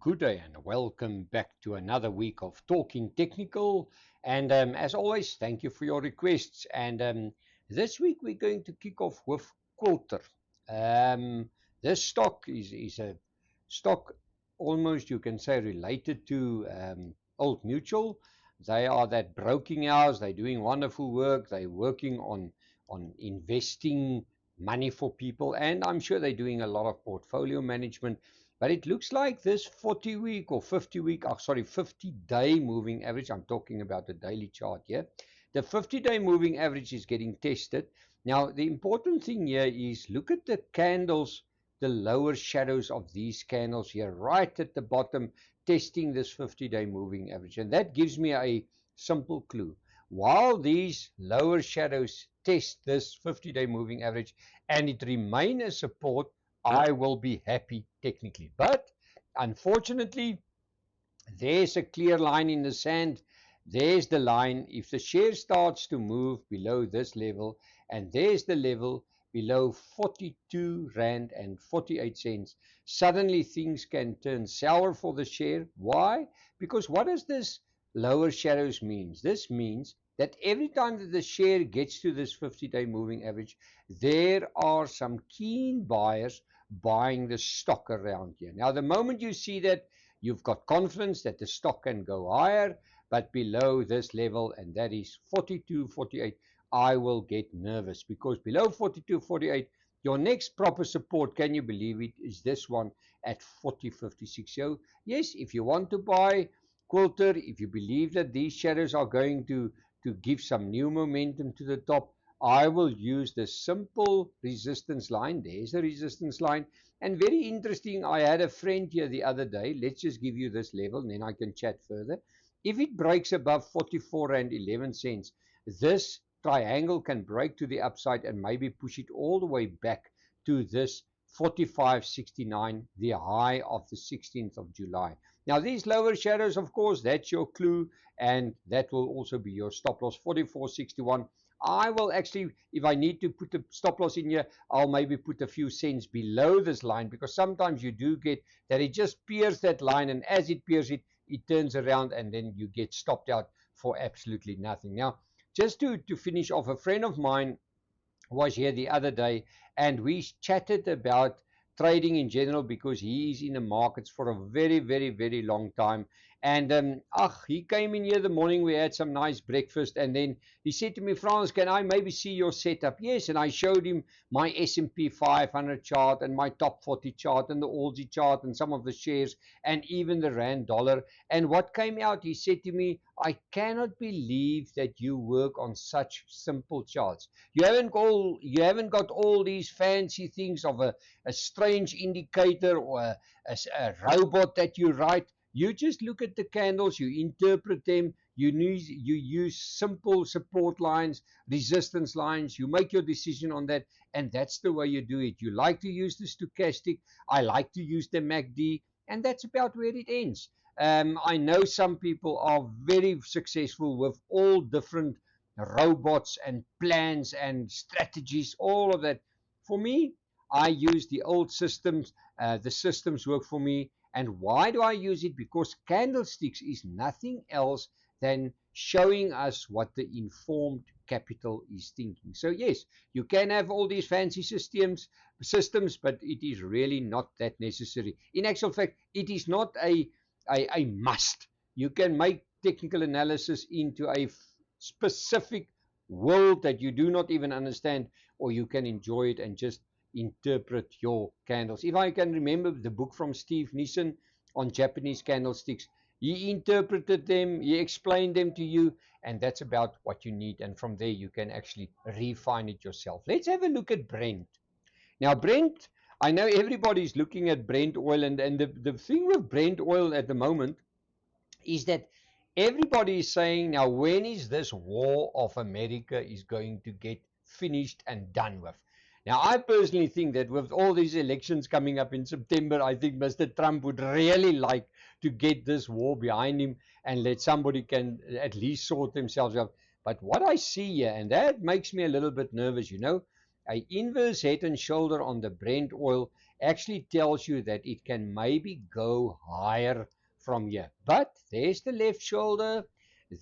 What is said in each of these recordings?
Good day and welcome back to another week of Talking Technical. And as always, thank you for your requests. And this week we're going to kick off with Quilter. This stock is a stock almost you can say related to Old Mutual. They are that broking house. They're doing wonderful work. They're working on investing money for people, and I'm sure they're doing a lot of portfolio management. But it looks like this 40-week or 50-week, 50-day moving average, I'm talking about the daily chart here. The 50-day moving average is getting tested. Now, the important thing here is look at the candles, the lower shadows of these candles here, right at the bottom, testing this 50-day moving average. And that gives me a simple clue. While these lower shadows test this 50-day moving average and it remains a support, I will be happy technically. But unfortunately, there's a clear line in the sand. There's the line. If the share starts to move below this level, and there's the level below 42 Rand and 48 cents, suddenly things can turn sour for the share. Why? Because what does this lower shadows means? This means that every time that the share gets to this 50-day moving average, there are some keen buyers buying the stock around here. Now, the moment you see that, you've got confidence that the stock can go higher, but below this level, and that is 42.48, I will get nervous because below 42.48, your next proper support, can you believe it, is this one at 40.56. So, yes, if you want to buy Quilter, if you believe that these shadows are going to give some new momentum to the top, I will use the simple resistance line. There's a resistance line. And very interesting, I had a friend here the other day. Let's just give you this level and then I can chat further. If it breaks above 44 Rand 11 cents, this triangle can break to the upside and maybe push it all the way back to this 45.69, the high of the 16th of July. Now, these lower shadows, of course, that's your clue, and that will also be your stop loss, 44.61. I will actually, if I need to put a stop loss in here, I'll maybe put a few cents below this line, because sometimes you do get that it just pierces that line, and as it pierces it, it turns around and then you get stopped out for absolutely nothing. Now, just to finish off, a friend of mine was here the other day and we chatted about trading in general because he is in the markets for a very, very, very long time. And he came in here the morning. We had some nice breakfast, and then he said to me, "Frans, can I maybe see your setup?" Yes, and I showed him my S&P 500 chart and my top 40 chart and the Aussie chart and some of the shares and even the Rand dollar. And what came out, he said to me, "I cannot believe that you work on such simple charts. You haven't got all these fancy things of a strange indicator or a robot that you write. You just look at the candles, you interpret them, you use simple support lines, resistance lines, you make your decision on that, and that's the way you do it. You like to use the stochastic, I like to use the MACD, and that's about where it ends." I know some people are very successful with all different robots and plans and strategies, all of that. For me, I use the old systems. The systems work for me. And why do I use it? Because candlesticks is nothing else than showing us what the informed capital is thinking. So yes, you can have all these fancy systems, but it is really not that necessary. In actual fact, it is not a must. You can make technical analysis into a specific world that you do not even understand, or you can enjoy it and just interpret your candles. If I can remember the book from Steve Nissen on Japanese candlesticks, he interpreted them, he explained them to you, and that's about what you need. And from there, you can actually refine it yourself. Let's have a look at Brent. Now, Brent, I know everybody's looking at Brent oil, and the thing with Brent oil at the moment is that everybody is saying, now, when is this war of America is going to get finished and done with? Now, I personally think that with all these elections coming up in September, I think Mr. Trump would really like to get this war behind him and let somebody can at least sort themselves out. But what I see here, and that makes me a little bit nervous, a inverse head and shoulder on the Brent oil, actually tells you that it can maybe go higher from here. But there's the left shoulder,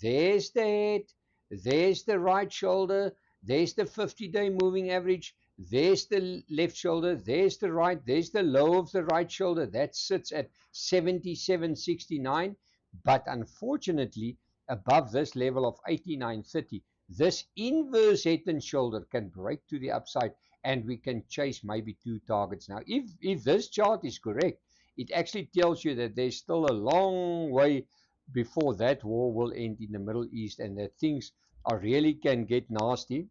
there's the head, there's the right shoulder, there's the 50-day moving average, there's the left shoulder, there's the right, there's the low of the right shoulder that sits at 77.69. But unfortunately, above this level of 89.30, this inverse head and shoulder can break to the upside, and we can chase maybe two targets. Now, if this chart is correct, it actually tells you that there's still a long way before that war will end in the Middle East, and that things are really can get nasty.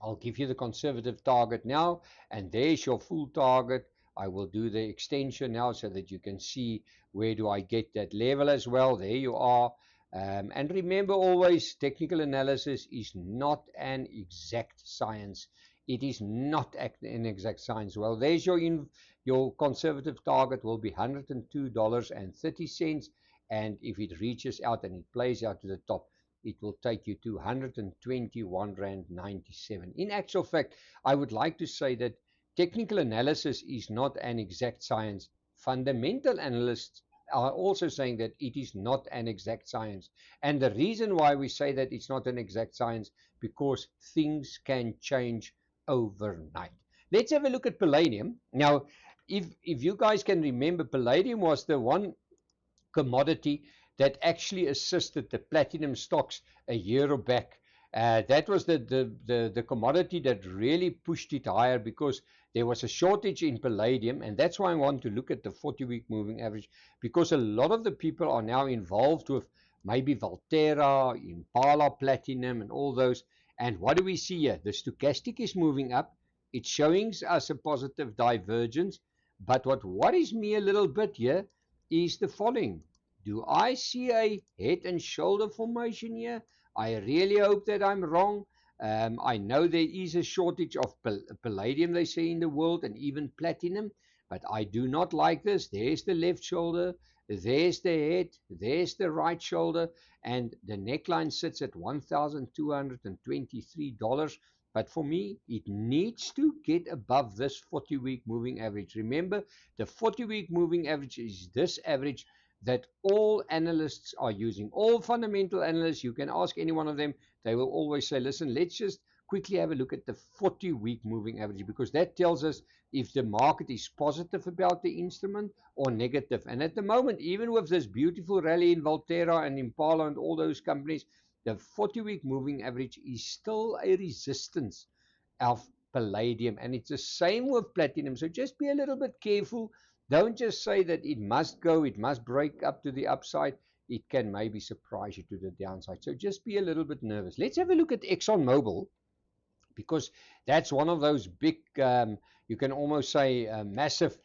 I'll give you the conservative target now, and there's your full target. I will do the extension now so that you can see where do I get that level as well. There you are. And remember always, technical analysis is not an exact science. It is not an exact science. Well, there's your conservative target will be $102.30. And if it reaches out and it plays out to the top, it will take you to 121 Rand 97. In actual fact, I would like to say that technical analysis is not an exact science. Fundamental analysts are also saying that it is not an exact science. And the reason why we say that it's not an exact science, because things can change overnight. Let's have a look at palladium. Now, if you guys can remember, palladium was the one commodity that actually assisted the platinum stocks a year back. That was the commodity that really pushed it higher, because there was a shortage in palladium, and that's why I want to look at the 40-week moving average, because a lot of the people are now involved with maybe Valterra, Impala Platinum, and all those. And what do we see here? The stochastic is moving up. It's showing us a positive divergence. But what worries me a little bit here is the following. Do I see a head and shoulder formation here? I really hope that I'm wrong. I know there is a shortage of palladium, they say, in the world, and even platinum, but I do not like this. There's the left shoulder, there's the head, there's the right shoulder, and the neckline sits at $1,223. But for me, it needs to get above this 40-week moving average. Remember, the 40-week moving average is this average that all analysts are using. All fundamental analysts, you can ask any one of them, they will always say, listen, let's just quickly have a look at the 40-week moving average, because that tells us if the market is positive about the instrument or negative. And at the moment, even with this beautiful rally in Valterra and Impala and all those companies, the 40-week moving average is still a resistance of palladium, and it's the same with platinum. So just be a little bit careful. Don't just say that it must go, it must break up to the upside. It can maybe surprise you to the downside. So just be a little bit nervous. Let's have a look at ExxonMobil, because that's one of those big, you can almost say massive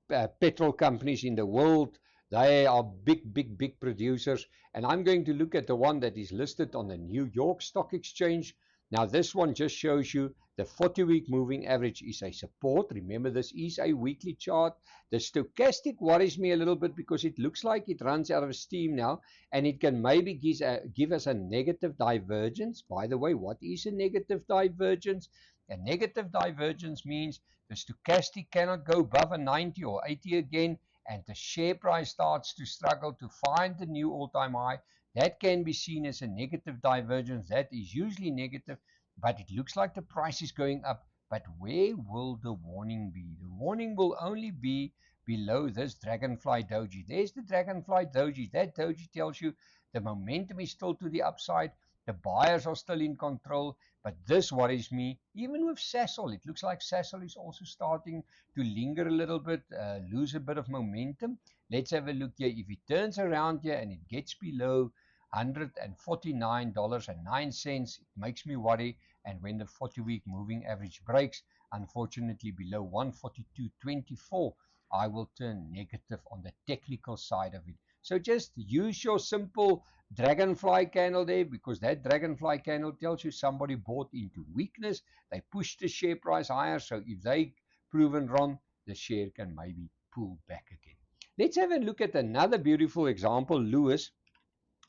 petrol companies in the world. They are big producers. And I'm going to look at the one that is listed on the New York Stock Exchange. Now, this one just shows you the 40-week moving average is a support. Remember, this is a weekly chart. The stochastic worries me a little bit, because it looks like it runs out of steam now, and it can maybe give us a negative divergence. By the way, what is a negative divergence? A negative divergence means the stochastic cannot go above a 90 or 80 again, and the share price starts to struggle to find the new all-time high. That can be seen as a negative divergence. That is usually negative, but it looks like the price is going up. But where will the warning be? The warning will only be below this Dragonfly Doji. There's the Dragonfly Doji. That Doji tells you the momentum is still to the upside. The buyers are still in control. But this worries me. Even with Sasol, it looks like Sasol is also starting to linger a little bit, lose a bit of momentum. Let's have a look here. If it turns around here and it gets below $149.09, it makes me worry. And when the 40-week moving average breaks, unfortunately below 142.24, I will turn negative on the technical side of it. So just use your simple dragonfly candle there, because that dragonfly candle tells you somebody bought into weakness. They pushed the share price higher. So if they proven wrong, the share can maybe pull back again. Let's have a look at another beautiful example, Lewis.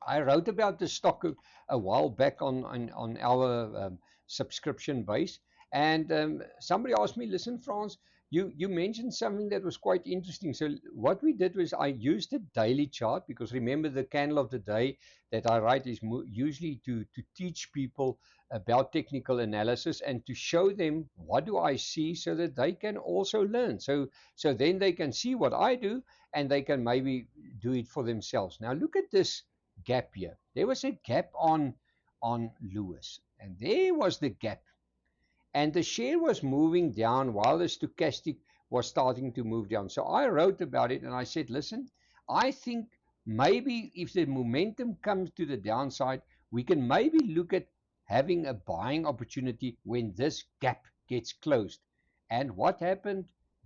I wrote about the stock a while back on our subscription base, and somebody asked me, listen, Frans, you mentioned something that was quite interesting. So what we did was I used a daily chart, because remember the candle of the day that I write is usually to teach people about technical analysis and to show them what do I see so that they can also learn. So then they can see what I do and they can maybe do it for themselves. Now look at this gap here. There was a gap on Lewis, and there was the gap, and the share was moving down while the stochastic was starting to move down. So I wrote about it and I said, listen, I think maybe if the momentum comes to the downside, we can maybe look at having a buying opportunity when this gap gets closed. And what happened?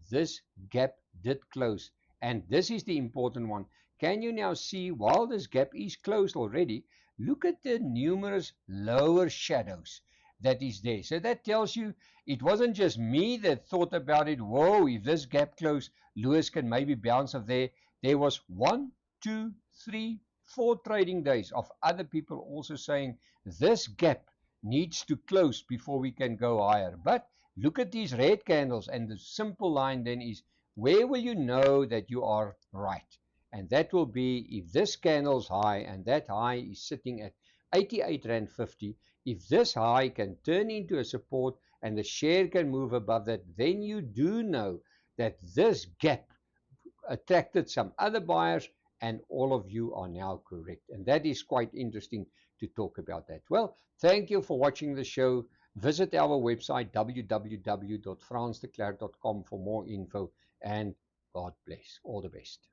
This gap did close. And this is the important one. Can you now see, while this gap is closed already, look at the numerous lower shadows that is there. So that tells you it wasn't just me that thought about it. Whoa, if this gap closed, Lewis can maybe bounce off there. There was 1, 2, 3, 4 trading days of other people also saying this gap needs to close before we can go higher. But look at these red candles, and the simple line then is, where will you know that you are right? And that will be if this candle's high and that high is sitting at 88 Rand 50. If this high can turn into a support and the share can move above that, then you do know that this gap attracted some other buyers and all of you are now correct. And that is quite interesting to talk about that. Well, thank you for watching the show. Visit our website www.fransdeclercq.com for more info, and God bless. All the best.